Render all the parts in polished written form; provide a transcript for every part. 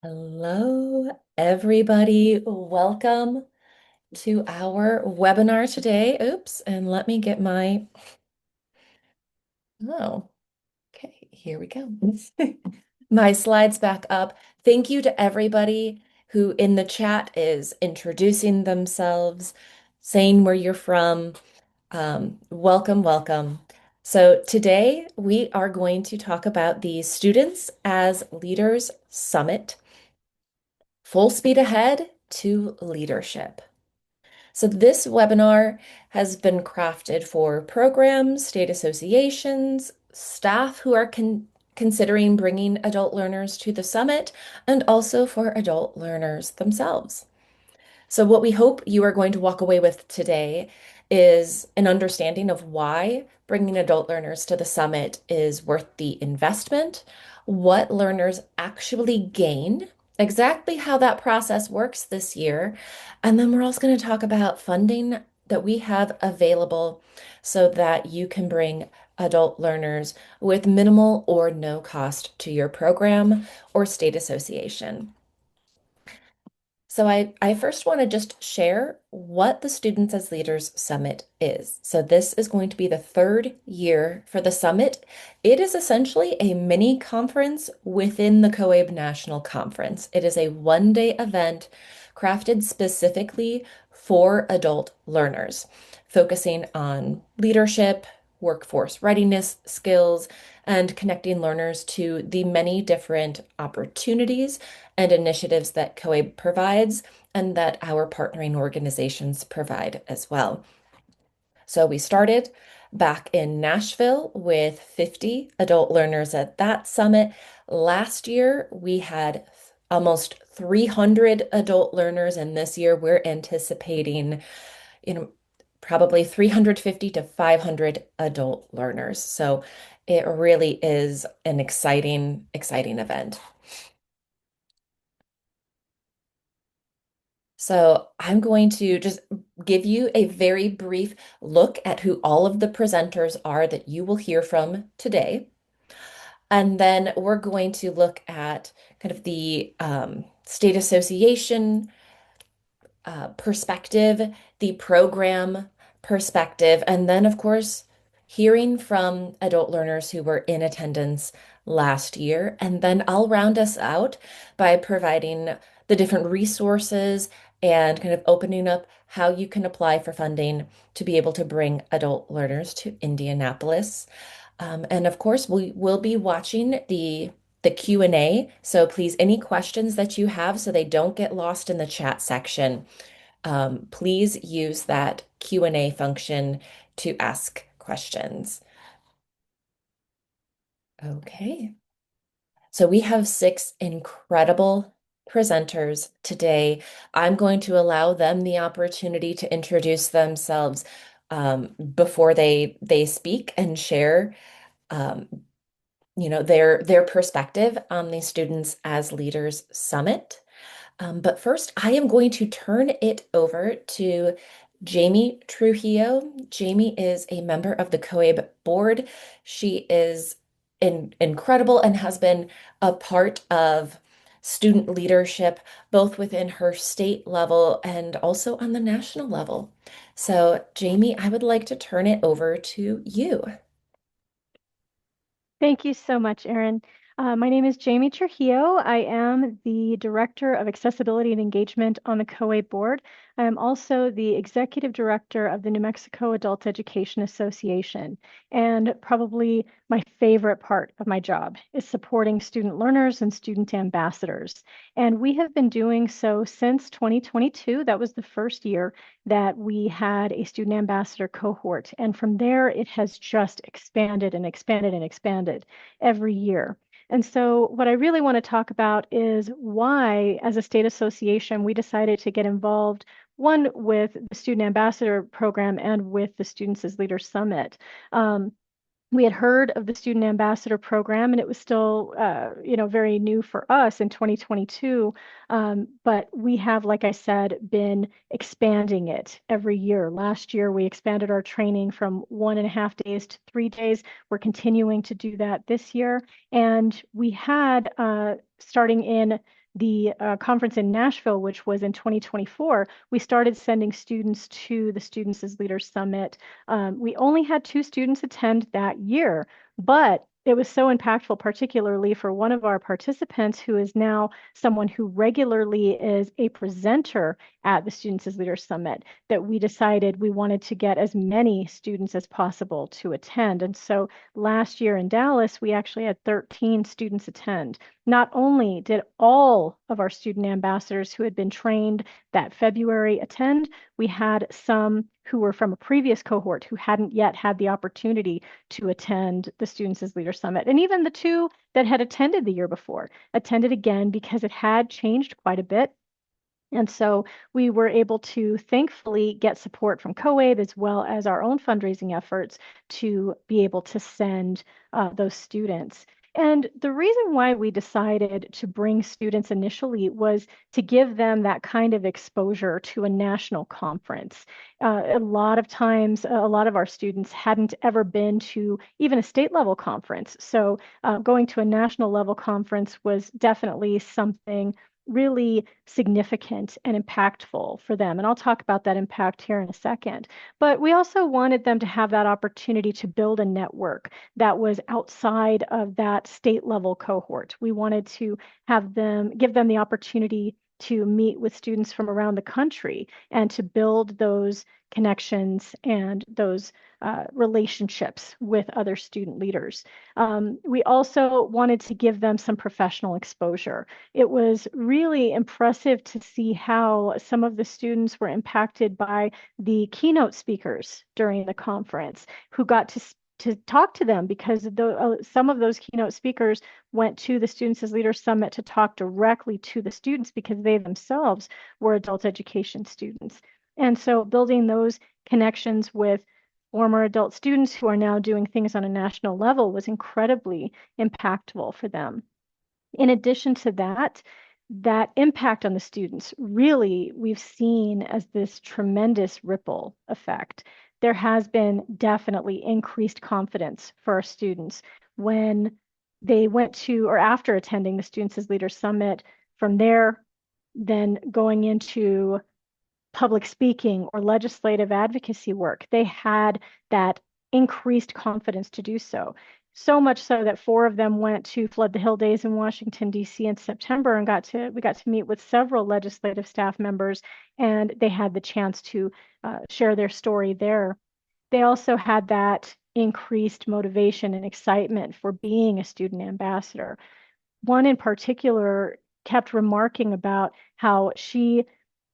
Hello, everybody. Welcome to our webinar today. Oops, and let me get oh, okay, here we go. My slides back up. Thank you to everybody who in the chat is introducing themselves, saying where you're from. Welcome, welcome. So today we are going to talk about the Students as Leaders Summit. Full speed ahead to leadership. So this webinar has been crafted for programs, state associations, staff who are considering bringing adult learners to the summit, and also for adult learners themselves. So, what we hope you are going to walk away with today is an understanding of why bringing adult learners to the summit is worth the investment, what learners actually gain, exactly how that process works this year, and then we're also going to talk about funding that we have available so that you can bring adult learners with minimal or no cost to your program or state association. So I first want to just share what the Students as Leaders Summit is. So this is going to be the third year for the summit. It is essentially a mini conference within the COABE National Conference. It is a one-day event crafted specifically for adult learners, focusing on leadership, workforce readiness skills, and connecting learners to the many different opportunities and initiatives that COABE provides and that our partnering organizations provide as well. So we started back in Nashville with 50 adult learners at that summit. Last year, we had almost 300 adult learners, and this year we're anticipating, you know, probably 350 to 500 adult learners. So it really is an exciting event. So I'm going to just give you a very brief look at who all of the presenters are that you will hear from today. And then we're going to look at kind of the state association perspective, the program perspective, and then, of course, hearing from adult learners who were in attendance last year. And then I'll round us out by providing the different resources and kind of opening up how you can apply for funding to be able to bring adult learners to Indianapolis. And of course, we will be watching the Q&A. So please, any questions that you have so they don't get lost in the chat section, please use that Q&A function to ask questions. Okay. So we have six incredible presenters today. I'm going to allow them the opportunity to introduce themselves before they speak and share um, their perspective on the Students as Leaders Summit. But first, I am going to turn it over to Jamie Trujillo. Jamie is a member of the COABE board. She is incredible and has been a part of student leadership, both within her state level and also on the national level. So, Jamie, I would like to turn it over to you. Thank you so much, Erin. My name is Jamie Trujillo. I am the Director of Accessibility and Engagement on the COABE board. I am also the Executive Director of the New Mexico Adult Education Association. And probably my favorite part of my job is supporting student learners and student ambassadors. And we have been doing so since 2022. That was the first year that we had a student ambassador cohort. And from there, it has just expanded and expanded and expanded every year. And so, what I really want to talk about is why, as a state association, we decided to get involved, one, with the Student Ambassador Program and with the Students as Leaders Summit. We had heard of the Student Ambassador Program, and it was still, very new for us in 2022. But we have, like I said, been expanding it every year. Last year, we expanded our training from 1.5 days to 3 days. We're continuing to do that this year. And we had, starting in the conference in Nashville, which was in 2024, we started sending students to the Students as Leaders Summit. We only had 2 students attend that year, but it was so impactful, particularly for one of our participants who is now someone who regularly is a presenter at the Students as Leaders Summit, that we decided we wanted to get as many students as possible to attend. And so last year in Dallas, we actually had 13 students attend. Not only did all of our student ambassadors who had been trained that February attend, we had some who were from a previous cohort who hadn't yet had the opportunity to attend the Students as Leaders Summit. And even the 2 that had attended the year before attended again because it had changed quite a bit. And so we were able to thankfully get support from COABE as well as our own fundraising efforts to be able to send those students. And the reason why we decided to bring students initially was to give them that kind of exposure to a national conference. A lot of times, a lot of our students hadn't ever been to even a state level conference. So going to a national level conference was definitely something really significant and impactful for them. And I'll talk about that impact here in a second. But we also wanted them to have that opportunity to build a network that was outside of that state level cohort. We wanted to give them the opportunity to meet with students from around the country and to build those connections and those relationships with other student leaders. We also wanted to give them some professional exposure. It was really impressive to see how some of the students were impacted by the keynote speakers during the conference who got to talk to them, because some of those keynote speakers went to the Students as Leaders Summit to talk directly to the students because they themselves were adult education students. And so building those connections with former adult students who are now doing things on a national level was incredibly impactful for them. In addition to that, that impact on the students really we've seen as this tremendous ripple effect. There has been definitely increased confidence for our students when they went to or after attending the Students as Leaders Summit. From there, then going into public speaking or legislative advocacy work, they had that increased confidence to do so. So much so that 4 of them went to Flood the Hill Days in Washington, D.C. in September and we got to meet with several legislative staff members, and they had the chance to share their story there. They also had that increased motivation and excitement for being a student ambassador. One in particular kept remarking about how she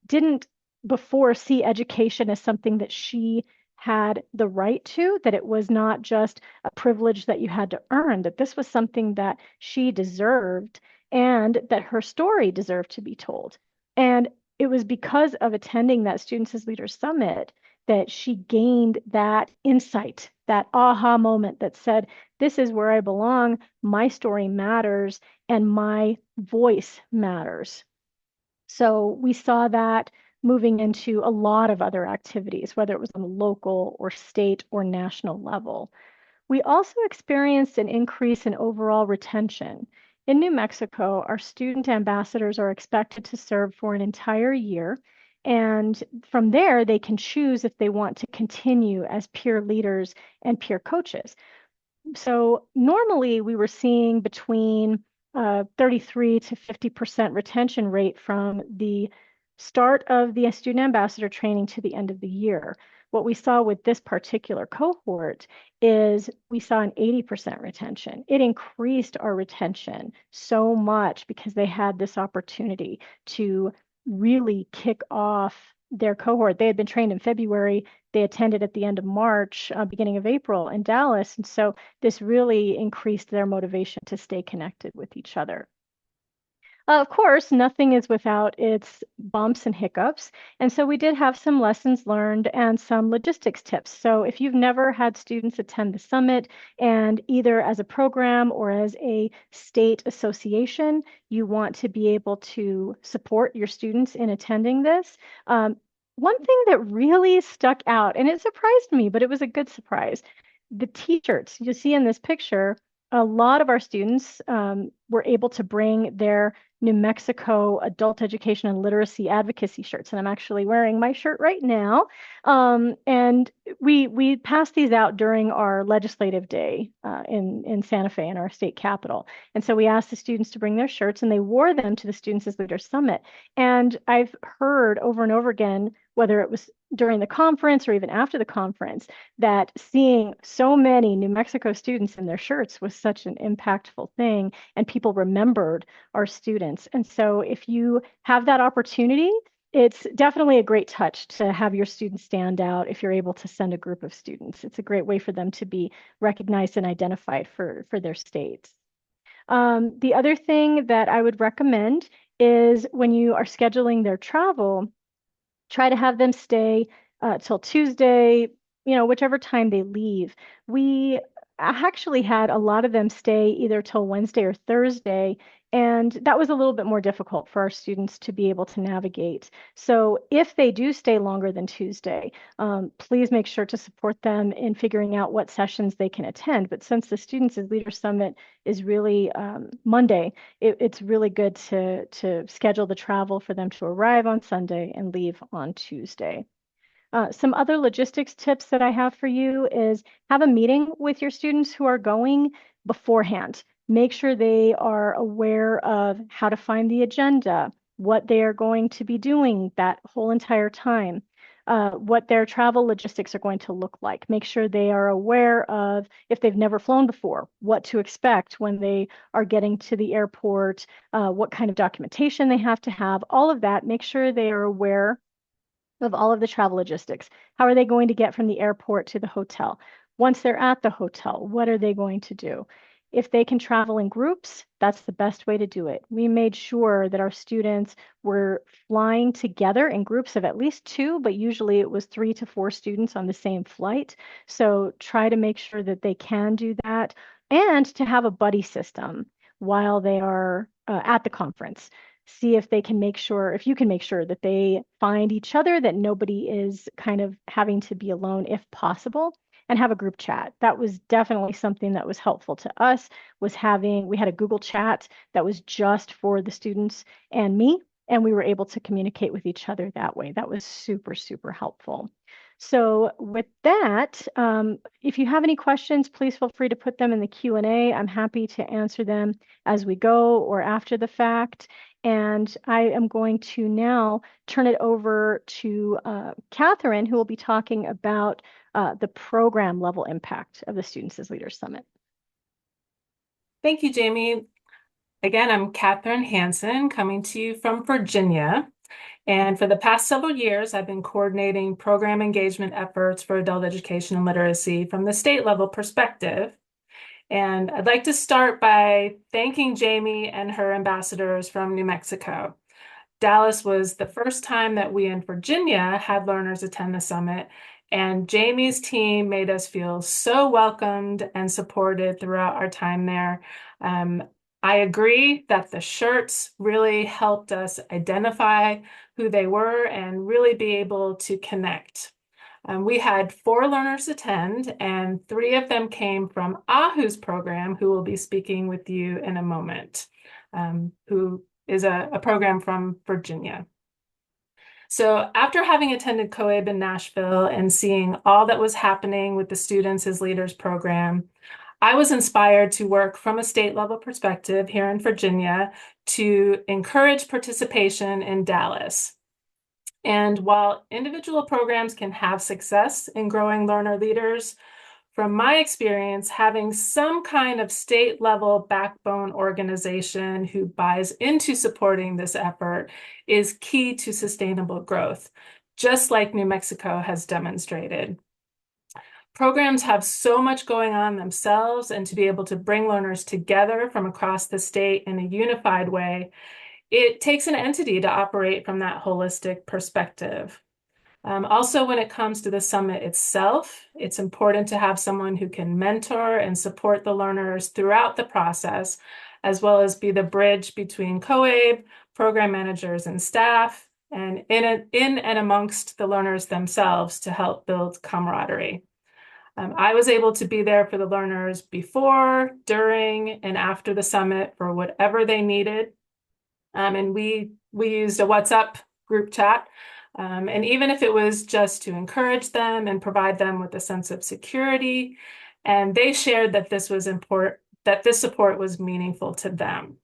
didn't before see education as something that she had the right to, that it was not just a privilege that you had to earn, that this was something that she deserved and that her story deserved to be told. And it was because of attending that Students as Leaders Summit that she gained that insight, that aha moment that said, this is where I belong, my story matters, and my voice matters. So we saw that moving into a lot of other activities, whether it was on a local or state or national level. We also experienced an increase in overall retention. In New Mexico, our student ambassadors are expected to serve for an entire year. And from there, they can choose if they want to continue as peer leaders and peer coaches. So normally we were seeing between 33 to 50% retention rate from the start of the student ambassador training to the end of the year. What we saw with this particular cohort is we saw an 80% retention. It increased our retention so much because they had this opportunity to really kick off their cohort. They had been trained in February. They attended at the end of March, beginning of April in Dallas. And so this really increased their motivation to stay connected with each other. Of course, nothing is without its bumps and hiccups. And so we did have some lessons learned and some logistics tips. So if you've never had students attend the summit, and either as a program or as a state association, you want to be able to support your students in attending this, one thing that really stuck out, and it surprised me, but it was a good surprise, the t-shirts you see in this picture. A lot of our students were able to bring their New Mexico adult education and literacy advocacy shirts. And I'm actually wearing my shirt right now. And we passed these out during our legislative day in Santa Fe, in our state capitol. And so we asked the students to bring their shirts, and they wore them to the Students as Leaders Summit. And I've heard over and over again, whether it was during the conference or even after the conference, that seeing so many New Mexico students in their shirts was such an impactful thing, and people remembered our students. And so if you have that opportunity, it's definitely a great touch to have your students stand out if you're able to send a group of students. It's a great way for them to be recognized and identified for their states. The other thing that I would recommend is when you are scheduling their travel, try to have them stay till Tuesday, whichever time they leave. We actually had a lot of them stay either till Wednesday or Thursday, and that was a little bit more difficult for our students to be able to navigate. So if they do stay longer than Tuesday, please make sure to support them in figuring out what sessions they can attend. But since the Students as Leaders Summit is really Monday, it's really good to schedule the travel for them to arrive on Sunday and leave on Tuesday. Some other logistics tips that I have for you is have a meeting with your students who are going beforehand. Make sure they are aware of how to find the agenda, what they are going to be doing that whole entire time, what their travel logistics are going to look like. Make sure they are aware of, if they've never flown before, what to expect when they are getting to the airport, what kind of documentation they have to have, all of that. Make sure they are aware of all of the travel logistics. How are they going to get from the airport to the hotel? Once they're at the hotel, what are they going to do? If they can travel in groups, that's the best way to do it. We made sure that our students were flying together in groups of at least two, but usually it was 3 to 4 students on the same flight. So try to make sure that they can do that, and to have a buddy system while they are at the conference. See if they can make sure, if you can make sure that they find each other, that nobody is kind of having to be alone if possible, and have a group chat. That was definitely something that was helpful to us, was we had a Google chat that was just for the students and me, and we were able to communicate with each other that way. That was super, super helpful. So with that, if you have any questions, please feel free to put them in the Q&A. I'm happy to answer them as we go or after the fact. And I am going to now turn it over to Catherine, who will be talking about the program level impact of the Students as Leaders Summit. Thank you, Jamie. Again, I'm Catherine Hansen, coming to you from Virginia. And for the past several years, I've been coordinating program engagement efforts for adult education and literacy from the state level perspective. And I'd like to start by thanking Jamie and her ambassadors from New Mexico. Dallas was the first time that we in Virginia had learners attend the summit, and Jamie's team made us feel so welcomed and supported throughout our time there. I agree that the shirts really helped us identify who they were and really be able to connect. We had 4 learners attend, and 3 of them came from Ahu's program, who will be speaking with you in a moment, who is a program from Virginia. So after having attended COABE in Nashville and seeing all that was happening with the Students as Leaders program, I was inspired to work from a state level perspective here in Virginia to encourage participation in Dallas. And while individual programs can have success in growing learner leaders, from my experience, having some kind of state level backbone organization who buys into supporting this effort is key to sustainable growth, just like New Mexico has demonstrated. Programs have so much going on themselves, and to be able to bring learners together from across the state in a unified way, it takes an entity to operate from that holistic perspective. Also, when it comes to the summit itself, it's important to have someone who can mentor and support the learners throughout the process, as well as be the bridge between COABE, program managers and staff, and in and amongst the learners themselves to help build camaraderie. I was able to be there for the learners before, during, and after the summit for whatever they needed. And we used a WhatsApp group chat. And even if it was just to encourage them and provide them with a sense of security, and they shared that this was important, that this support was meaningful to them.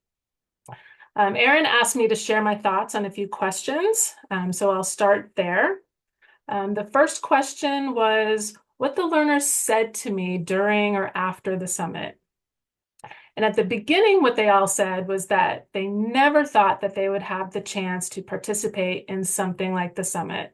Erin asked me to share my thoughts on a few questions, so I'll start there. The first question was what the learners said to me during or after the summit. And at the beginning, what they all said was that they never thought that they would have the chance to participate in something like the summit.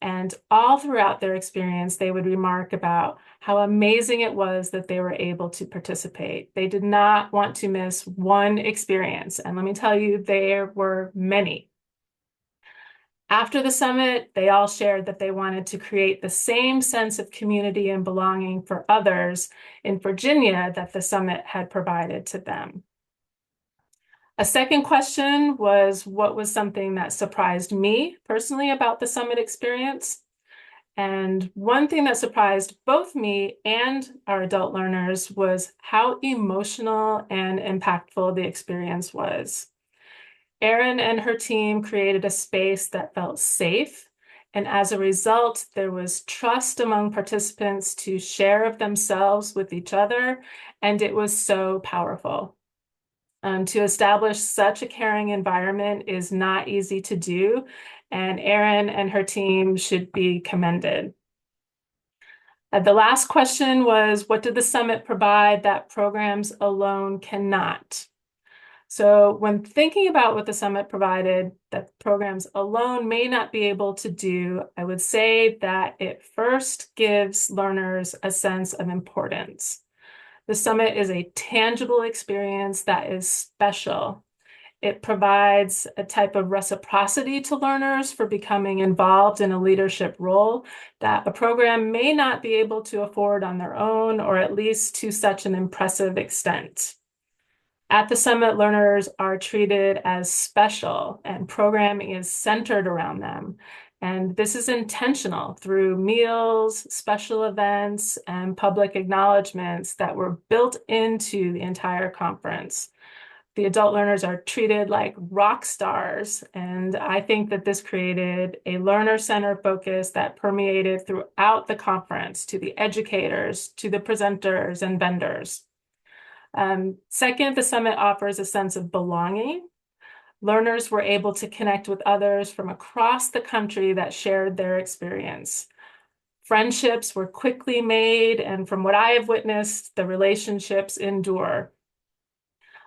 And all throughout their experience, they would remark about how amazing it was that they were able to participate. They did not want to miss one experience. And let me tell you, there were many. After the summit, they all shared that they wanted to create the same sense of community and belonging for others in Virginia that the summit had provided to them. A second question was, what was something that surprised me personally about the summit experience? And one thing that surprised both me and our adult learners was how emotional and impactful the experience was. Erin and her team created a space that felt safe. And as a result, there was trust among participants to share of themselves with each other. And it was so powerful. To establish such a caring environment is not easy to do. And Erin and her team should be commended. The last question was, what did the summit provide that programs alone cannot? So when thinking about what the summit provided that programs alone may not be able to do, I would say that it first gives learners a sense of importance. The summit is a tangible experience that is special. It provides a type of reciprocity to learners for becoming involved in a leadership role that a program may not be able to afford on their own, or at least to such an impressive extent. At the summit, learners are treated as special and programming is centered around them. And this is intentional through meals, special events, and public acknowledgments that were built into the entire conference. The adult learners are treated like rock stars, and I think that this created a learner-centered focus that permeated throughout the conference to the educators, to the presenters, and vendors. Second, the summit offers a sense of belonging. Learners were able to connect with others from across the country that shared their experience. Friendships were quickly made, and from what I have witnessed, the relationships endure.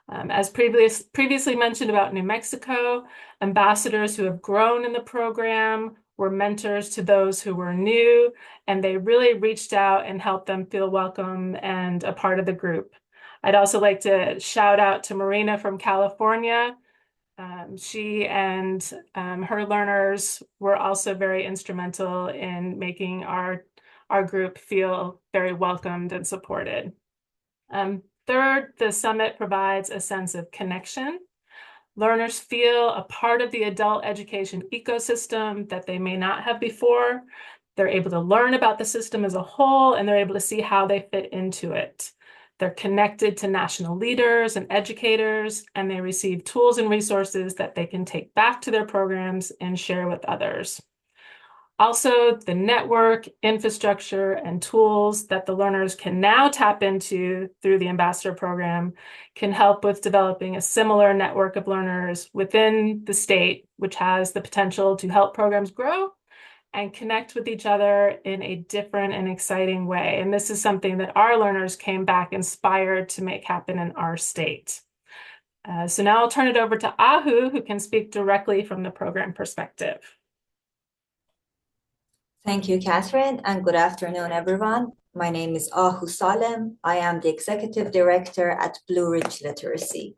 As previously mentioned about New Mexico, ambassadors who have grown in the program were mentors to those who were new, and they really reached out and helped them feel welcome and a part of the group. I'd also like to shout out to Marina from California. She and her learners were also very instrumental in making our group feel very welcomed and supported. Third, the summit provides a sense of connection. Learners feel a part of the adult education ecosystem that they may not have before. They're able to learn about the system as a whole, and they're able to see how they fit into it. They're connected to national leaders and educators, and they receive tools and resources that they can take back to their programs and share with others. Also, the network, infrastructure, and tools that the learners can now tap into through the ambassador program can help with developing a similar network of learners within the state, which has the potential to help programs grow and connect with each other in a different and exciting way. And this is something that our learners came back inspired to make happen in our state. So now I'll turn it over to Ahu, who can speak directly from the program perspective. Thank you, Catherine, and good afternoon, everyone. My name is Ahu Salem. I am the Executive Director at Blue Ridge Literacy.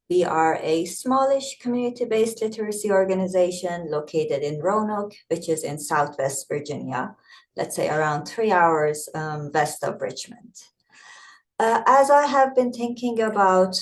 We are a smallish community-based literacy organization located in Roanoke, which is in Southwest Virginia, let's say around 3 hours west of Richmond. As I have been thinking about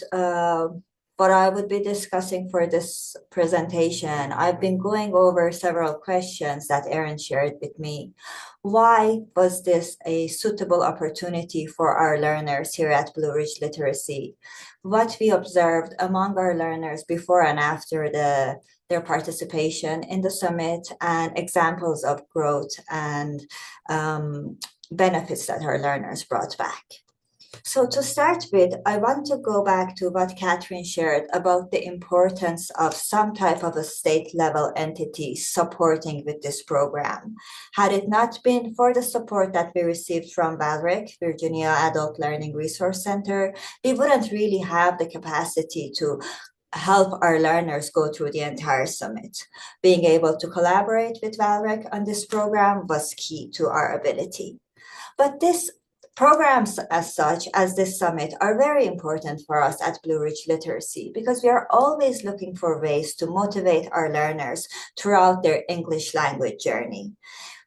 what I would be discussing for this presentation. I've been going over several questions that Erin shared with me. Why was this a suitable opportunity for our learners here at Blue Ridge Literacy? What we observed among our learners before and after their participation in the summit, and examples of growth and benefits that our learners brought back. So to start with, I want to go back to what Catherine shared about the importance of some type of a state level entity supporting with this program. Had it not been for the support that we received from VALRIC, Virginia Adult Learning Resource Center, we wouldn't really have the capacity to help our learners go through the entire summit. Being able to collaborate with VALRIC on this program was key to our ability. But this programs as such as this summit are very important for us at Blue Ridge Literacy because we are always looking for ways to motivate our learners throughout their English language journey.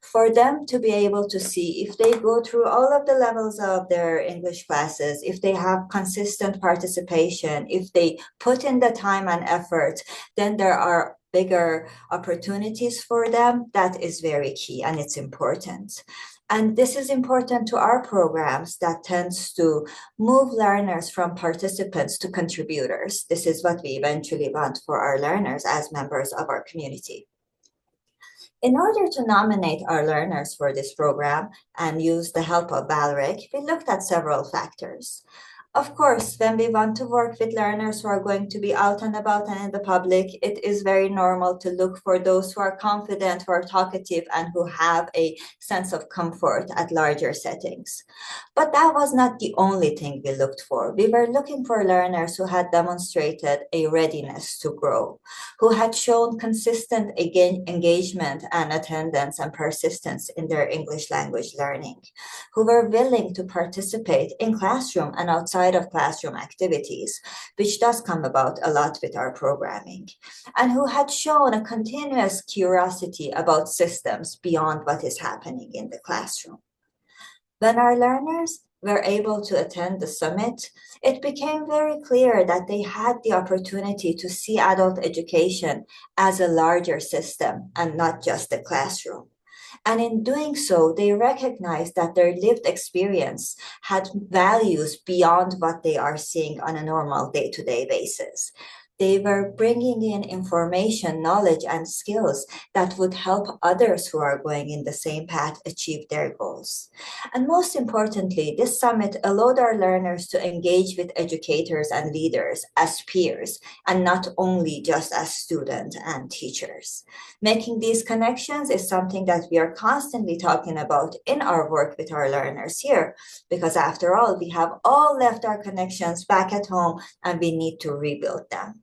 For them to be able to see if they go through all of the levels of their English classes, if they have consistent participation, if they put in the time and effort, then there are bigger opportunities for them. That is very key and it's important. And this is important to our programs that tends to move learners from participants to contributors. This is what we eventually want for our learners as members of our community. In order to nominate our learners for this program and use the help of VALRIC, we looked at several factors. Of course, when we want to work with learners who are going to be out and about and in the public, it is very normal to look for those who are confident, who are talkative, and who have a sense of comfort at larger settings. But that was not the only thing we looked for. We were looking for learners who had demonstrated a readiness to grow, who had shown consistent engagement and attendance and persistence in their English language learning, who were willing to participate in classroom and outside of classroom activities, which does come about a lot with our programming, and who had shown a continuous curiosity about systems beyond what is happening in the classroom. When our learners were able to attend the summit, it became very clear that they had the opportunity to see adult education as a larger system and not just the classroom. And in doing so, they recognized that their lived experience had values beyond what they are seeing on a normal day-to-day basis. They were bringing in information, knowledge, and skills that would help others who are going in the same path achieve their goals. And most importantly, this summit allowed our learners to engage with educators and leaders as peers, and not only just as students and teachers. Making these connections is something that we are constantly talking about in our work with our learners here, because after all, we have all left our connections back at home and we need to rebuild them.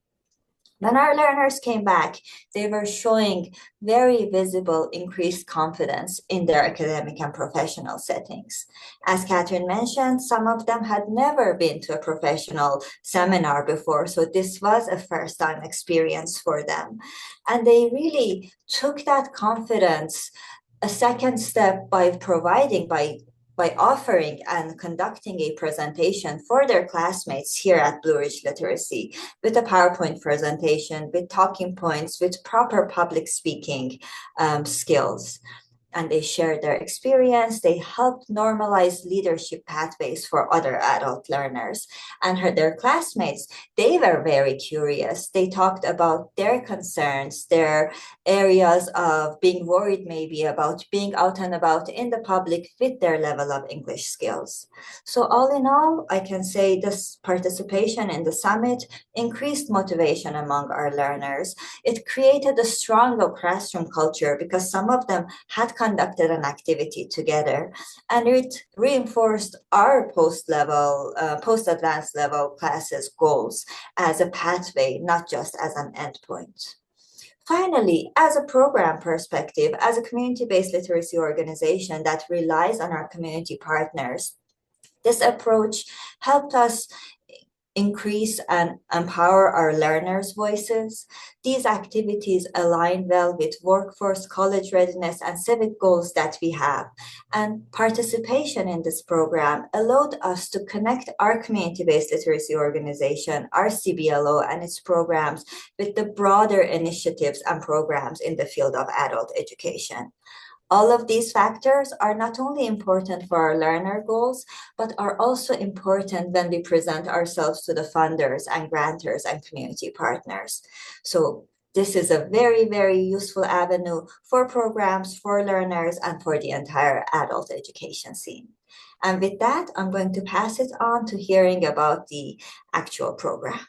When our learners came back, they were showing very visible increased confidence in their academic and professional settings. As Catherine mentioned, some of them had never been to a professional seminar before, so this was a first-time experience for them. And they really took that confidence a second step by offering and conducting a presentation for their classmates here at Blue Ridge Literacy with a PowerPoint presentation, with talking points, with proper public speaking skills. And they shared their experience. They helped normalize leadership pathways for other adult learners. And their classmates, they were very curious. They talked about their concerns, their areas of being worried maybe about being out and about in the public with their level of English skills. So all in all, I can say this participation in the summit increased motivation among our learners. It created a stronger classroom culture because some of them had conducted an activity together, and it reinforced our post-advanced level classes goals as a pathway, not just as an endpoint. Finally, as a program perspective, as a community-based literacy organization that relies on our community partners, this approach helped us increase and empower our learners' voices. These activities align well with workforce, college readiness, and civic goals that we have. And participation in this program allowed us to connect our community-based literacy organization, our CBLO, and its programs with the broader initiatives and programs in the field of adult education. All of these factors are not only important for our learner goals, but are also important when we present ourselves to the funders and grantors and community partners. So this is a very, very useful avenue for programs, for learners, and for the entire adult education scene. And with that, I'm going to pass it on to hearing about the actual program.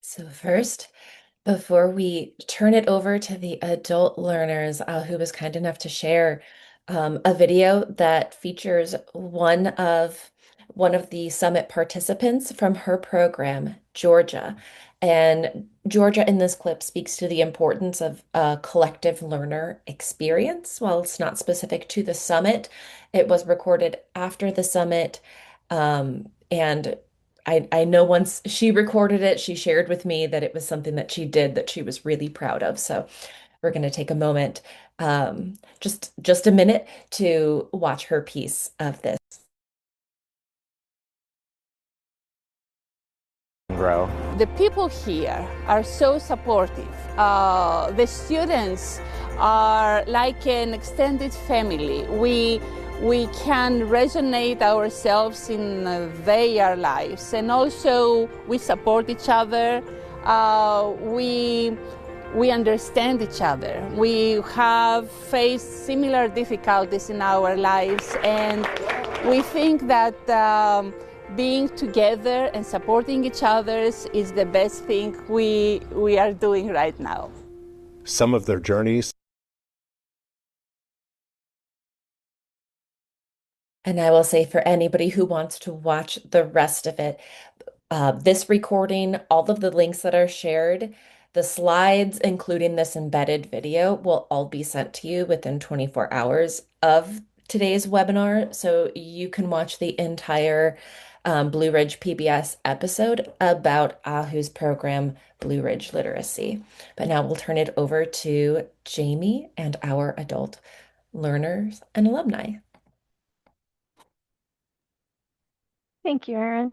So first, before we turn it over to the adult learners, who was kind enough to share a video that features one of the summit participants from her program, Georgia. And Georgia in this clip speaks to the importance of a collective learner experience. While it's not specific to the summit, it was recorded after the summit. And I know once she recorded it, she shared with me that it was something that she did that she was really proud of. So we're going to take a moment, just a minute to watch her piece of this. Grow. The people here are so supportive. The students are like an extended family. We can resonate ourselves in their lives, and also we support each other. We understand each other. We have faced similar difficulties in our lives, and we think that being together and supporting each other is the best thing we are doing right now. Some of their journeys. And I will say for anybody who wants to watch the rest of it, this recording, all of the links that are shared, the slides, including this embedded video, will all be sent to you within 24 hours of today's webinar. So you can watch the entire Blue Ridge PBS episode about AHU's program, Blue Ridge Literacy. But now we'll turn it over to Jamie and our adult learners and alumni. Thank you, Erin.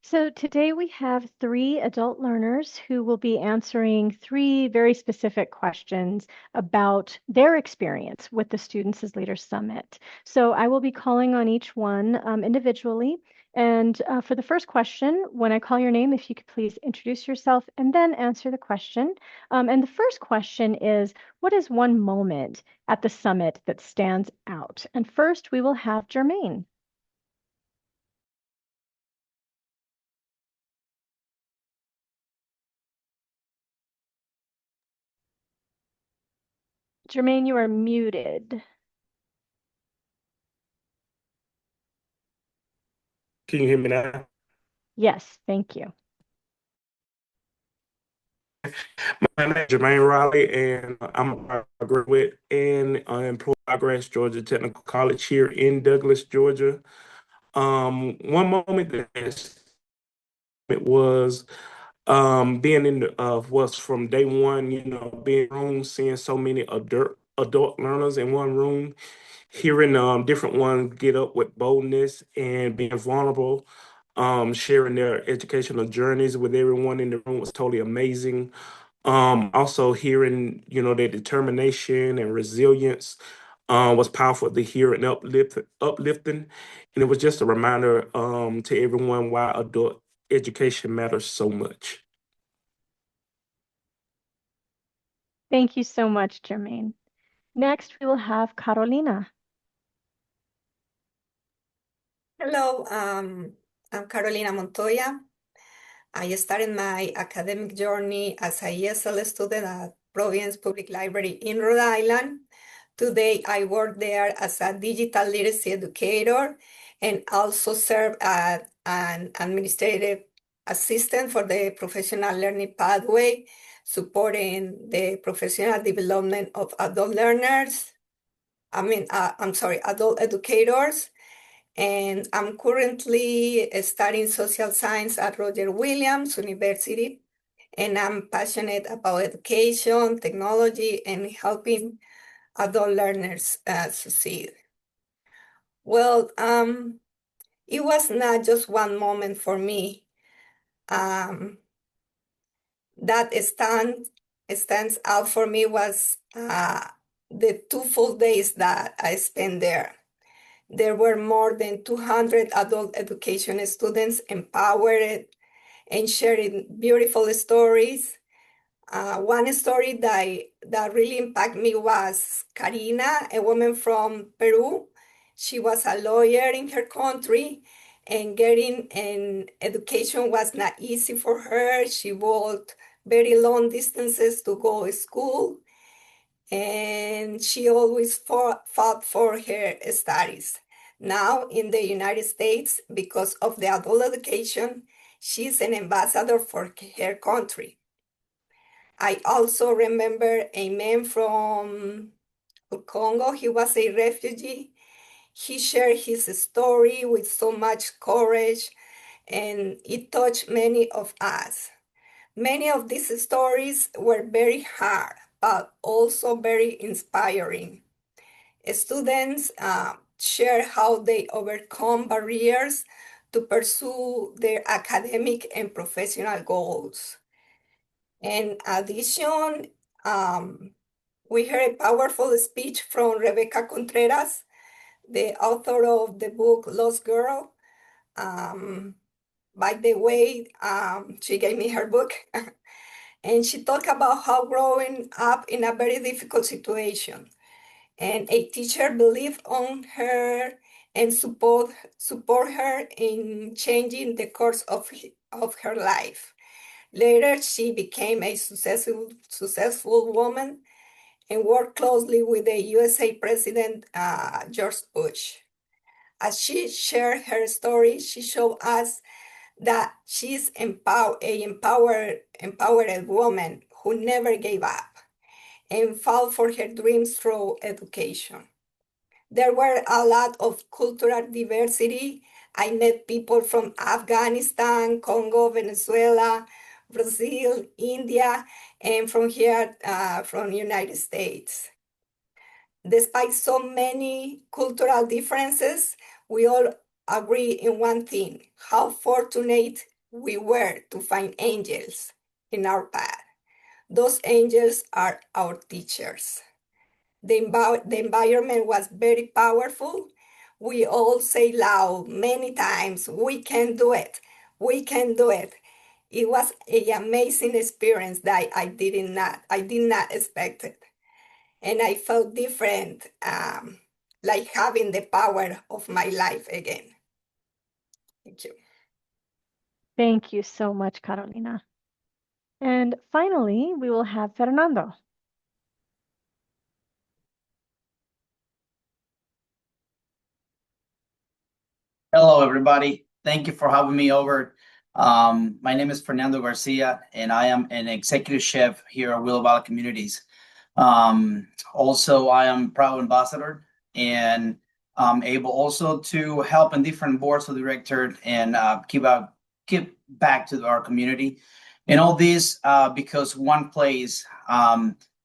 So today we have 3 adult learners who will be answering 3 very specific questions about their experience with the Students as Leaders Summit. So I will be calling on each one individually. And for the first question, when I call your name, if you could please introduce yourself and then answer the question. And the first question is, what is one moment at the summit that stands out? And first we will have Jermaine. Jermaine, you are muted. Can you hear me now? Yes, thank you. My name is Jermaine Riley, and I'm a graduate in Progress Georgia Technical College here in Douglas, Georgia. One moment that it was being in the was from day one, being in the room, seeing so many adult learners in one room, hearing different ones get up with boldness and being vulnerable, sharing their educational journeys with everyone in the room was totally amazing. Also hearing, their determination and resilience was powerful to hear and uplifting. And it was just a reminder to everyone why adult education matters so much. Thank you so much, Jermaine. Next, we will have Carolina. Hello, I'm Carolina Montoya. I started my academic journey as a ESL student at Providence Public Library in Rhode Island. Today, I work there as a digital literacy educator and also serve as an administrative assistant for the professional learning pathway, supporting the professional development of adult learners. Adult educators. and I'm currently studying social science at Roger Williams University, and I'm passionate about education, technology, and helping adult learners succeed. Well, it was not just one moment for me. That stands out for me was the 2 full days that I spent there. There were more than 200 adult education students empowered and sharing beautiful stories. One story that really impacted me was Karina, a woman from Peru. She was a lawyer in her country, and getting an education was not easy for her. She walked very long distances to go to school, and she always fought for her studies. Now, in the United States, because of the adult education, she's an ambassador for her country. I also remember a man from Congo. He was a refugee. He shared his story with so much courage, and it touched many of us. Many of these stories were very hard, but also very inspiring. Students share how they overcome barriers to pursue their academic and professional goals. In addition, we heard a powerful speech from Rebecca Contreras, the author of the book Lost Girl. By the way, she gave me her book, and she talked about how growing up in a very difficult situation, and a teacher believed on her and support her in changing the course of her life. Later, she became a successful woman and worked closely with the USA President George Bush. As she shared her story, she showed us that she's an empowered woman who never gave up and fought for her dreams through education. There were a lot of cultural diversity. I met people from Afghanistan, Congo, Venezuela, Brazil, India, and from here, from United States. Despite so many cultural differences, we all agree in one thing: how fortunate we were to find angels in our path. Those angels are our teachers. The environment was very powerful. We all say loud many times, "We can do it. We can do it." It was an amazing experience that I did not expect it. And I felt different, like having the power of my life again. Thank you. Thank you so much, Carolina. And finally, we will have Fernando. Hello, everybody. Thank you for having me over. My name is Fernando Garcia, and I am an executive chef here at Willow Valley Communities. Also, I am proud ambassador, and I'm able also to help in different boards of directors and give back to our community. And all this because one place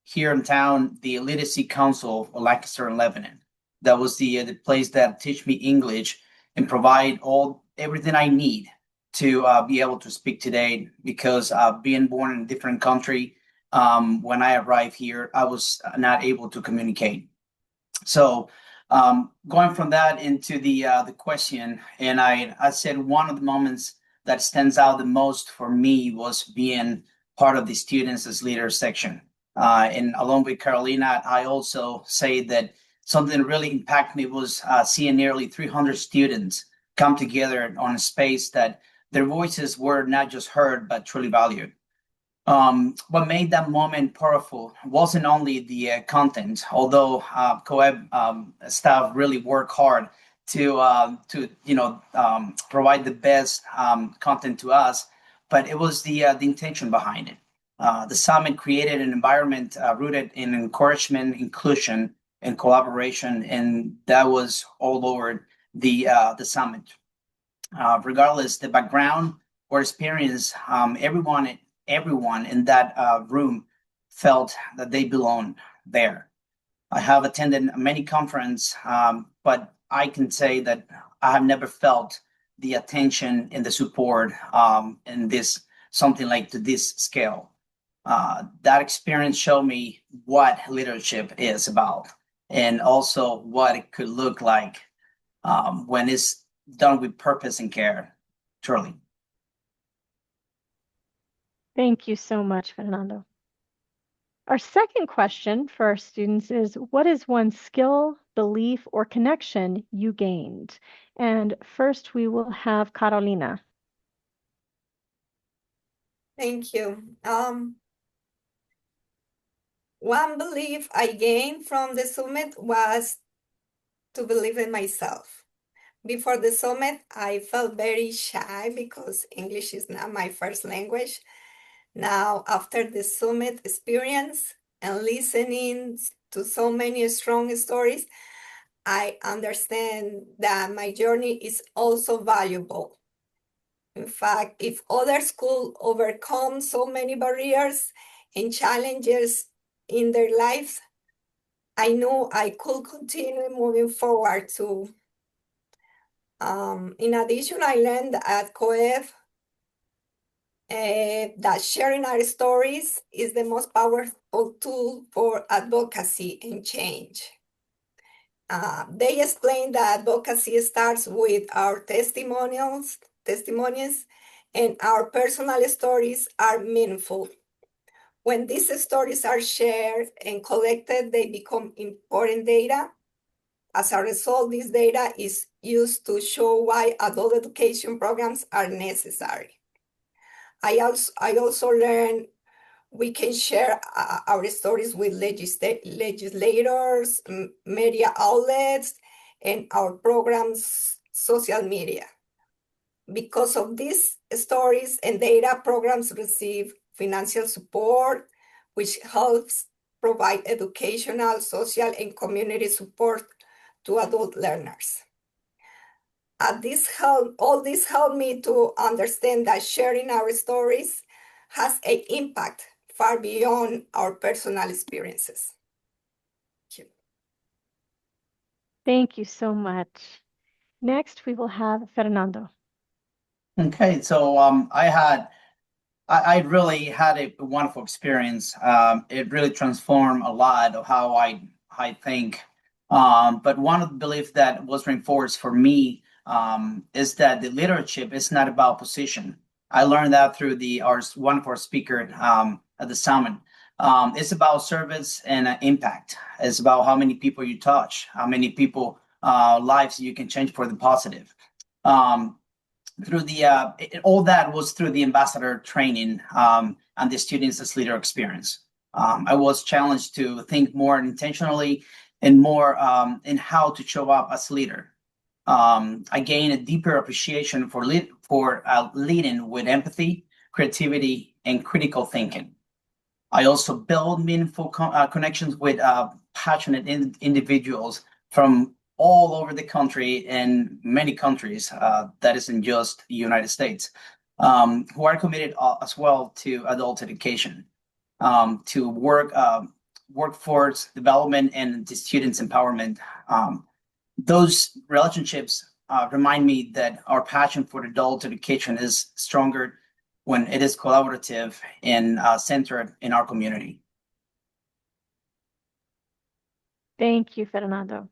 here in town, the Literacy Council of Lancaster and Lebanon, that was the place that teach me English and provide everything I need to be able to speak today. Because being born in a different country, when I arrived here, I was not able to communicate. So going from that into the question, and I said one of the moments that stands out the most for me was being part of the Students as Leaders section. And along with Carolina, I also say that something that really impacted me was seeing nearly 300 students come together on a space that their voices were not just heard, but truly valued. What made that moment powerful wasn't only the content, although COABE staff really worked hard to provide the best content to us, but it was the intention behind it. The summit created an environment rooted in encouragement, inclusion, and collaboration, and that was all over the summit. Regardless the background or experience, everyone in that room felt that they belong there. I have attended many conferences, but I can say that I have never felt the attention and the support in this something like to this scale. That experience showed me what leadership is about, and also what it could look like when it's done with purpose and care, truly. Thank you so much, Fernando. Our second question for our students is, what is one skill, belief, or connection you gained? And first we will have Carolina. Thank you. One belief I gained from the summit was to believe in myself. Before the summit, I felt very shy because English is not my first language. Now, after the summit experience and listening to so many strong stories, I understand that my journey is also valuable. In fact, if others could overcome so many barriers and challenges in their lives, I know I could continue moving forward too. In addition, I learned at COABE that sharing our stories is the most powerful tool for advocacy and change. They explained that advocacy starts with our testimonies, and our personal stories are meaningful. When these stories are shared and collected, they become important data. As a result, this data is used to show why adult education programs are necessary. I also learned we can share our stories with legislators, media outlets, and our programs' social media. Because of these stories and data, programs receive financial support, which helps provide educational, social, and community support to adult learners. All this helped me to understand that sharing our stories has an impact far beyond our personal experiences. Thank you. Thank you so much. Next, we will have Fernando. Okay, so I really had a wonderful experience. It really transformed a lot of how I think. But one of the beliefs that was reinforced for me is that the leadership is not about position. I learned that through one of our speakers at the summit. It's about service and impact. It's about how many people you touch, how many people lives you can change for the positive. Through all that was through the ambassador training and the students as leader experience. I was challenged to think more intentionally and more in how to show up as leader. I gained a deeper appreciation for leading with empathy, creativity, and critical thinking. I also built meaningful connections with passionate individuals from all over the country and many countries that isn't just the United States, who are committed as well to adult education, to workforce development and the students' empowerment. Those relationships remind me that our passion for adult education is stronger when it is collaborative and centered in our community. Thank you, Fernando.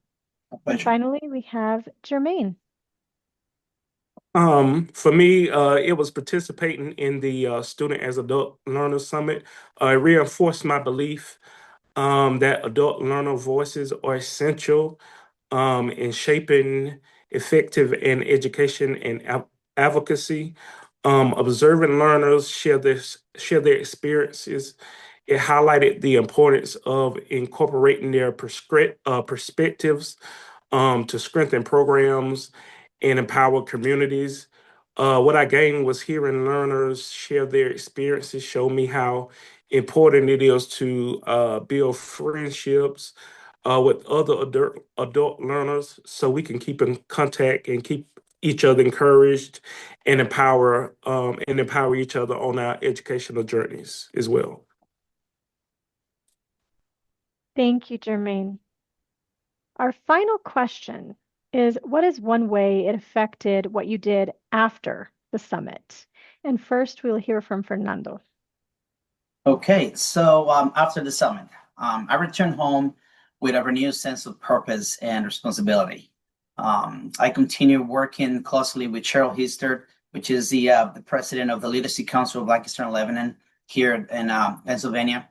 And finally, we have Jermaine. For me, it was participating in the Student as Adult Learner Summit. It reinforced my belief that adult learner voices are essential in shaping effective and education and advocacy. Observing learners share their experiences. It highlighted the importance of incorporating their perspectives to strengthen programs and empower communities. What I gained was hearing learners share their experiences, show me how important it is to build friendships, with other adult learners so we can keep in contact and keep each other encouraged and empower each other on our educational journeys as well. Thank you, Jermaine. Our final question is, what is one way it affected what you did after the summit? And first, we'll hear from Fernando. Okay, so after the summit, I returned home with a renewed sense of purpose and responsibility. I continue working closely with Cheryl Hister, which is the president of the Leadership Council of Black Eastern Lebanon here in Pennsylvania.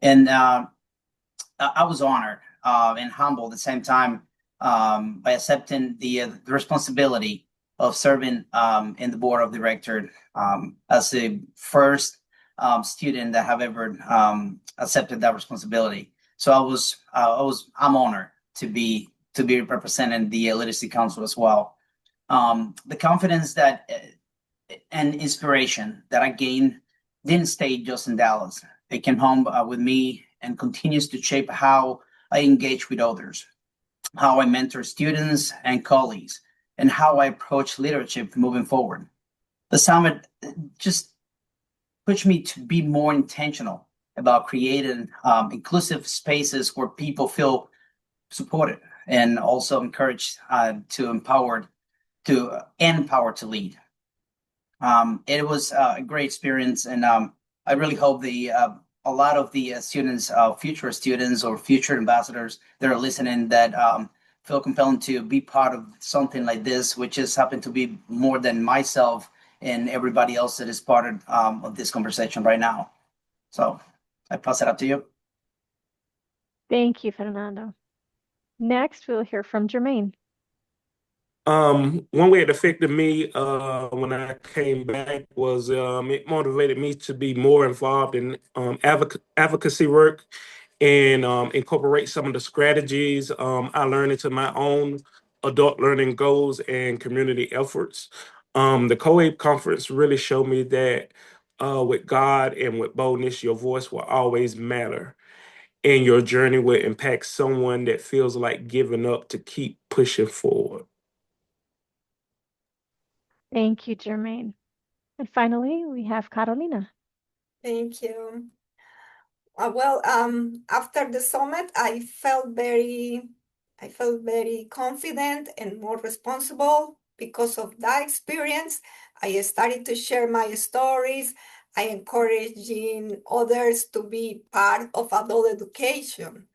And I was honored and humbled at the same time by accepting the responsibility of serving in the board of directors as the first student that have ever accepted that responsibility. So I'm honored to be representing the Literacy Council as well. The confidence that and inspiration that I gained didn't stay just in Dallas. It came home with me and continues to shape how I engage with others, how I mentor students and colleagues, and how I approach leadership moving forward. The summit just pushed me to be more intentional about creating inclusive spaces where people feel supported and also encouraged to empower to lead. It was a great experience, and I really hope a lot of the students, future students or future ambassadors that are listening, that feel compelled to be part of something like this, which has happened to be more than myself and everybody else that is part of this conversation right now. So I pass it up to you. Thank you, Fernando. Next, we'll hear from Jermaine. One way it affected me when I came back was it motivated me to be more involved in advocacy work and incorporate some of the strategies I learned into my own adult learning goals and community efforts. The COABE conference really showed me that with God and with boldness, your voice will always matter, and your journey will impact someone that feels like giving up to keep pushing forward. Thank you, Jermaine. And finally, we have Carolina. Thank you. After the summit, I felt very confident and more responsible because of that experience. I started to share my stories. I encouraging others to be part of adult education.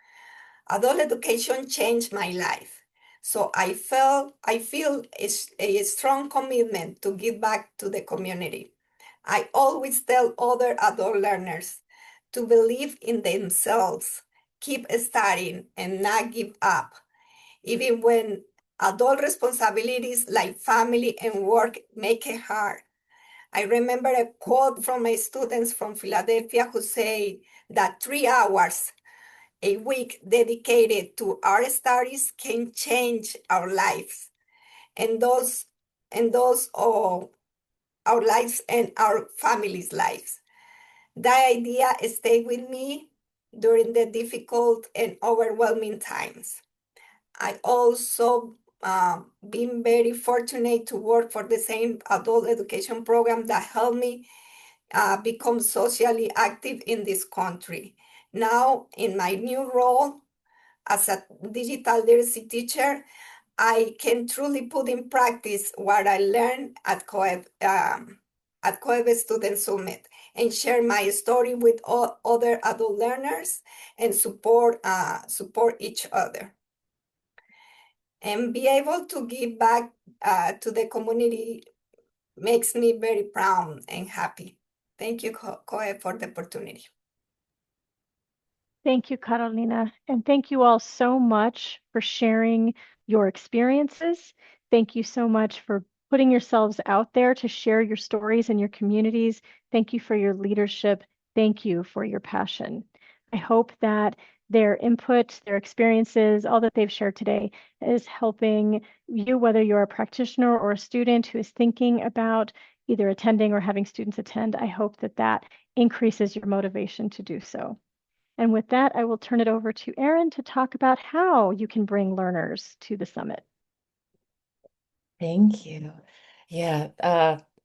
Adult education changed my life. So I feel a strong commitment to give back to the community. I always tell other adult learners to believe in themselves, keep studying, and not give up, even when adult responsibilities like family and work make it hard. I remember a quote from my students from Philadelphia who say that 3 hours a week dedicated to our studies can change our lives, and those our lives and our families' lives. That idea stayed with me during the difficult and overwhelming times. I also been very fortunate to work for the same adult education program that helped me become socially active in this country. Now, in my new role as a digital literacy teacher, I can truly put in practice what I learned at COABE Student Summit, and share my story with all other adult learners and support each other. And be able to give back to the community makes me very proud and happy. Thank you, COABE, for the opportunity. Thank you, Carolina. And thank you all so much for sharing your experiences. Thank you so much for putting yourselves out there to share your stories and your communities. Thank you for your leadership. Thank you for your passion. I hope that their input, their experiences, all that they've shared today is helping you, whether you're a practitioner or a student who is thinking about either attending or having students attend. I hope that that increases your motivation to do so. And with that, I will turn it over to Erin to talk about how you can bring learners to the summit. Thank you. Yeah,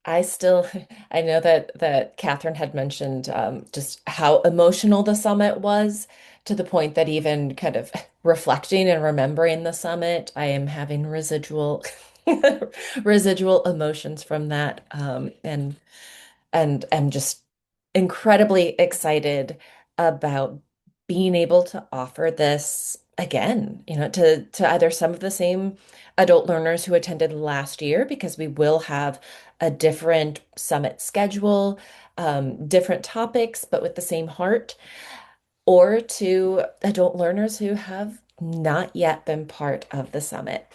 I still, I know that Catherine had mentioned just how emotional the summit was, to the point that even kind of reflecting and remembering the summit, I am having residual residual emotions from that, and am just incredibly excited about being able to offer this again, to either some of the same adult learners who attended last year, because we will have a different summit schedule, different topics, but with the same heart, or to adult learners who have not yet been part of the summit.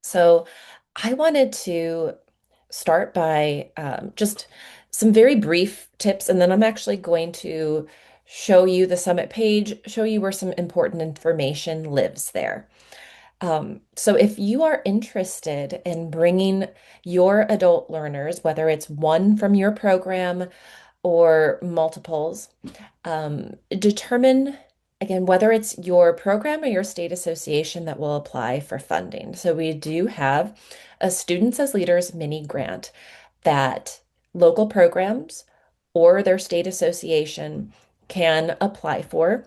So I wanted to start by just some very brief tips, and then I'm actually going to show you the summit page, show you where some important information lives there. So if you are interested in bringing your adult learners, whether it's one from your program or multiples, determine again whether it's your program or your state association that will apply for funding. So we do have a Students as Leaders mini grant that local programs or their state association can apply for.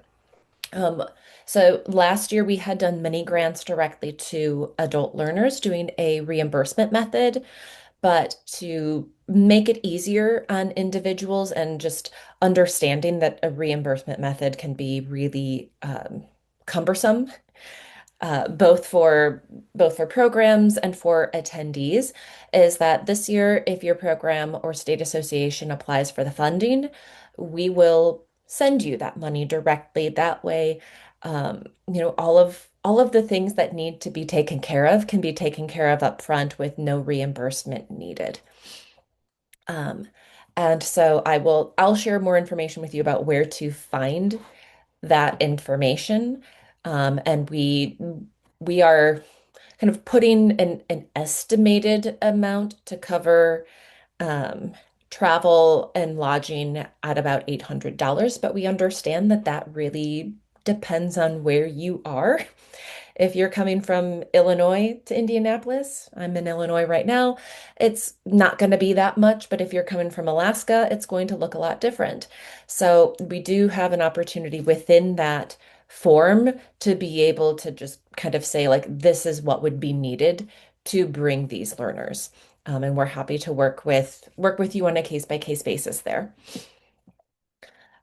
Um, so last year we had done mini grants directly to adult learners doing a reimbursement method, but to make it easier on individuals and just understanding that a reimbursement method can be really cumbersome, both for programs and for attendees, is that this year, if your program or state association applies for the funding, we will send you that money directly. That way, all of the things that need to be taken care of can be taken care of up front with no reimbursement needed. Um, and so I'll share more information with you about where to find that information. And we are kind of putting an estimated amount to cover um, travel and lodging at about $800, but we understand that that really depends on where you are. If you're coming from Illinois to Indianapolis, I'm in Illinois right now, it's not going to be that much, but if you're coming from Alaska, it's going to look a lot different. So we do have an opportunity within that form to be able to just kind of say, like, this is what would be needed to bring these learners. And we're happy to work with you on a case-by-case basis there.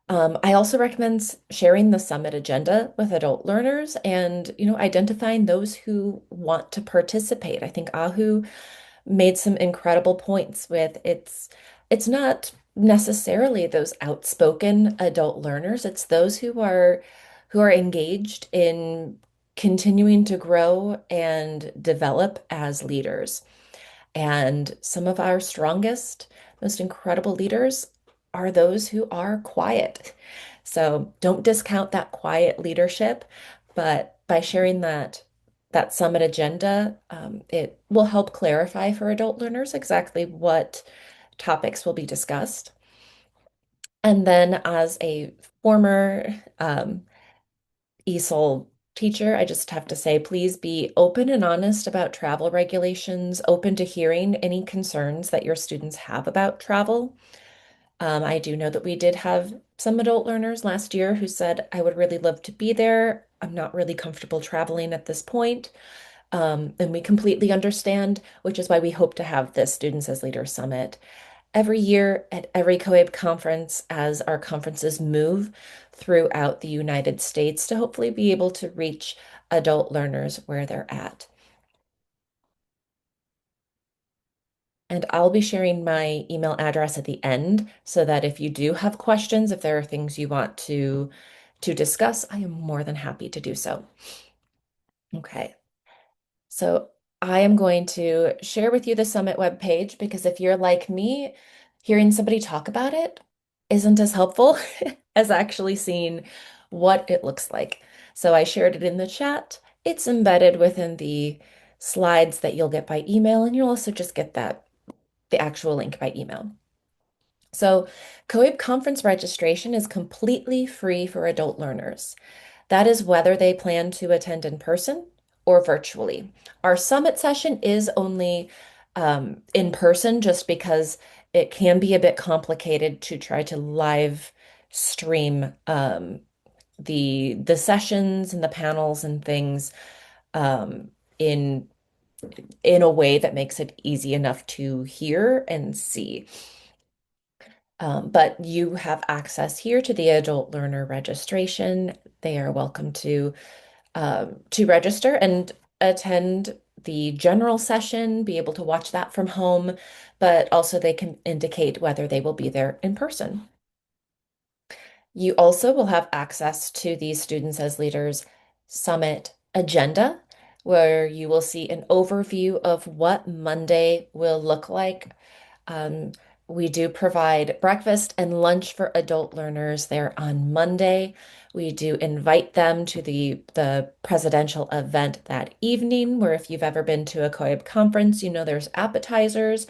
I also recommend sharing the summit agenda with adult learners and, identifying those who want to participate. I think Ahu made some incredible points with it's not necessarily those outspoken adult learners, it's those who are engaged in continuing to grow and develop as leaders. And some of our strongest, most incredible leaders are those who are quiet. So don't discount that quiet leadership, but by sharing that summit agenda, it will help clarify for adult learners exactly what topics will be discussed. And then as a former ESOL teacher, I just have to say, please be open and honest about travel regulations, open to hearing any concerns that your students have about travel. I do know that we did have some adult learners last year who said, I would really love to be there. I'm not really comfortable traveling at this point. And we completely understand, which is why we hope to have this Students as Leaders Summit every year at every COABE conference as our conferences move throughout the United States to hopefully be able to reach adult learners where they're at. And I'll be sharing my email address at the end so that if you do have questions, if there are things you want to discuss, I am more than happy to do so. Okay. So I am going to share with you the summit webpage because if you're like me, hearing somebody talk about it isn't as helpful as actually seeing what it looks like. So I shared it in the chat. It's embedded within the slides that you'll get by email, and you'll also just get the actual link by email. So, COABE conference registration is completely free for adult learners. That is whether they plan to attend in person or virtually. Our summit session is only in person just because it can be a bit complicated to try to live stream the sessions and the panels and things um, in in a way that makes it easy enough to hear and see. But you have access here to the adult learner registration. They are welcome to register and attend the general session, be able to watch that from home, but also they can indicate whether they will be there in person. You also will have access to the Students as Leaders Summit agenda, where you will see an overview of what Monday will look like. Um, we do provide breakfast and lunch for adult learners there on Monday. We do invite them to the presidential event that evening, where if you've ever been to a COABE conference, you know there's appetizers.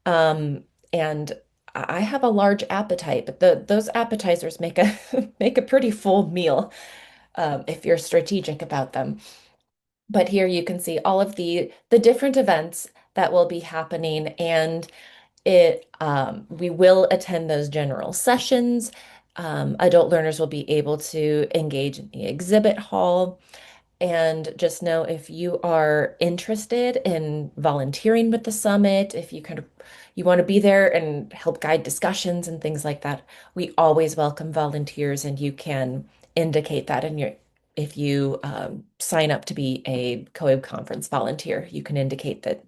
Um, and I have a large appetite, but those appetizers make a make a pretty full meal if you're strategic about them. But here you can see all of the different events that will be happening, and we will attend those general sessions. Adult learners will be able to engage in the exhibit hall. And just know if you are interested in volunteering with the summit, if you you want to be there and help guide discussions and things like that, we always welcome volunteers, and you can indicate that in your if you sign up to be a COABE conference volunteer, you can indicate that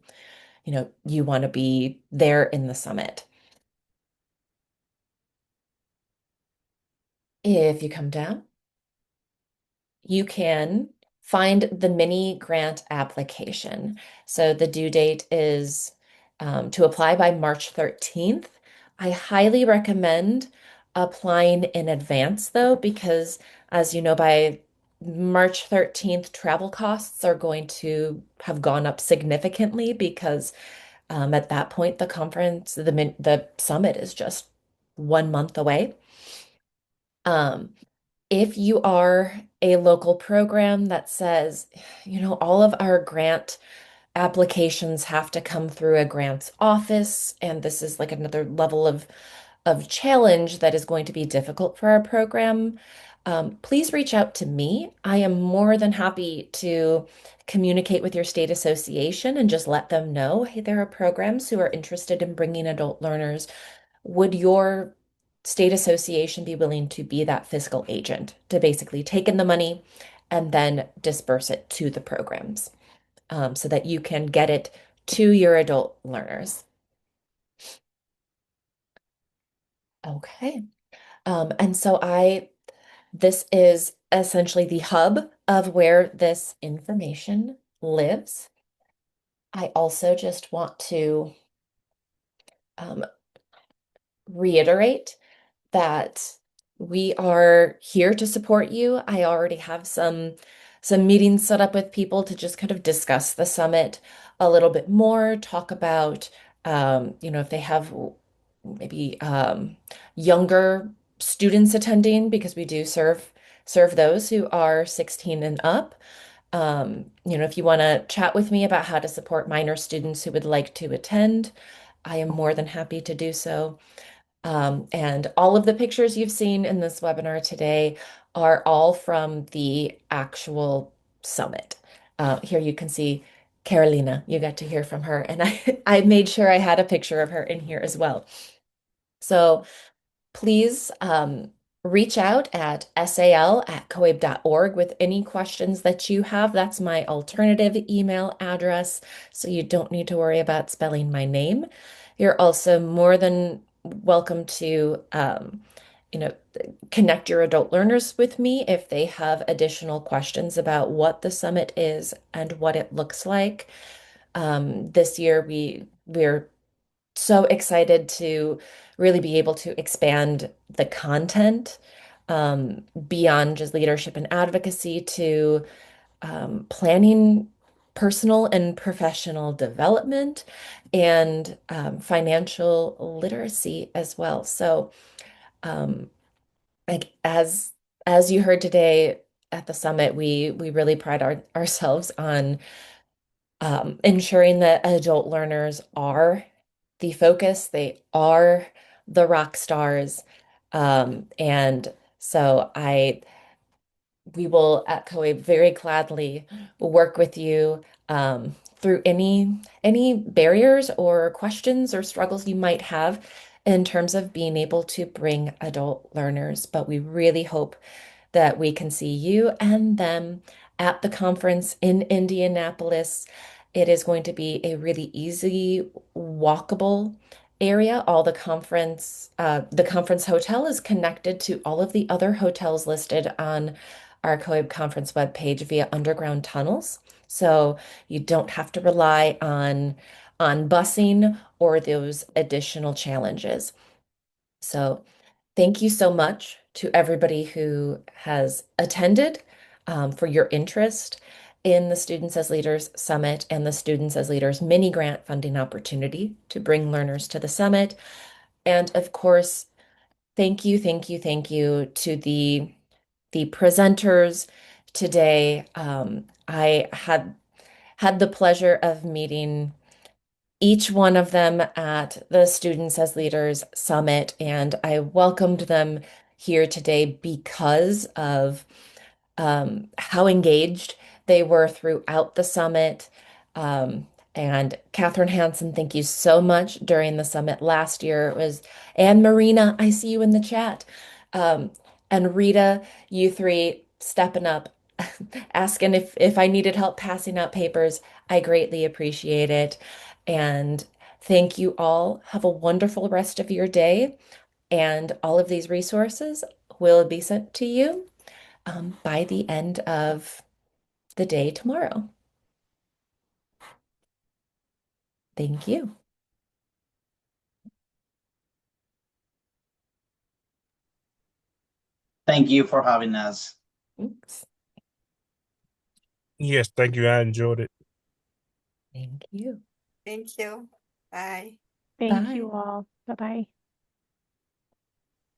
you want to be there in the summit. If you come down, you can find the mini grant application. So the due date is to apply by March 13th. I highly recommend applying in advance though, because as you know, by March 13th, travel costs are going to have gone up significantly because at that point, the summit is just 1 month away. Um, if you are a local program that says, all of our grant applications have to come through a grants office, and this is like another level of challenge that is going to be difficult for our program, please reach out to me. I am more than happy to communicate with your state association and just let them know, hey, there are programs who are interested in bringing adult learners. Would your state association be willing to be that fiscal agent to basically take in the money and then disperse it to the programs so that you can get it to your adult learners? Okay. And so this is essentially the hub of where this information lives. I also just want to um, reiterate that we are here to support you. I already have some meetings set up with people to just kind of discuss the summit a little bit more, talk about if they have maybe younger students attending because we do serve those who are 16 and up. If you want to chat with me about how to support minor students who would like to attend, I am more than happy to do so. And all of the pictures you've seen in this webinar today are all from the actual summit. Here you can see Carolina. You got to hear from her, and I made sure I had a picture of her in here as well. So please reach out at sal@coabe.org with any questions that you have. That's my alternative email address, so you don't need to worry about spelling my name. You're also more than welcome to you know, connect your adult learners with me if they have additional questions about what the summit is and what it looks like. This year we're so excited to really be able to expand the content beyond just leadership and advocacy to planning personal and professional development and financial literacy as well. So, um, like as you heard today at the summit, we really pride ourselves on ensuring that adult learners are the focus, they are the rock stars. And so we will at COABE very gladly work with you through any barriers or questions or struggles you might have in terms of being able to bring adult learners. But we really hope that we can see you and them at the conference in Indianapolis. It is going to be a really easy, walkable area. The conference hotel is connected to all of the other hotels listed on our COABE conference webpage via underground tunnels. So you don't have to rely on busing or those additional challenges. So thank you so much to everybody who has attended for your interest in the Students as Leaders Summit and the Students as Leaders mini grant funding opportunity to bring learners to the summit. And of course, thank you to the presenters today. I had the pleasure of meeting each one of them at the Students as Leaders Summit, and I welcomed them here today because of how engaged they were throughout the summit. Um, and Catherine Hansen, thank you so much during the summit last year. It was Anne Marina, I see you in the chat. Um, and Rita, you three stepping up, asking if I needed help passing out papers. I greatly appreciate it. And thank you all. Have a wonderful rest of your day. And all of these resources will be sent to you by the end of the day tomorrow. Thank you. Thank you for having us. Thanks. Yes, thank you. I enjoyed it. Thank you. Thank you. Bye. Thank Bye. you all. Bye-bye.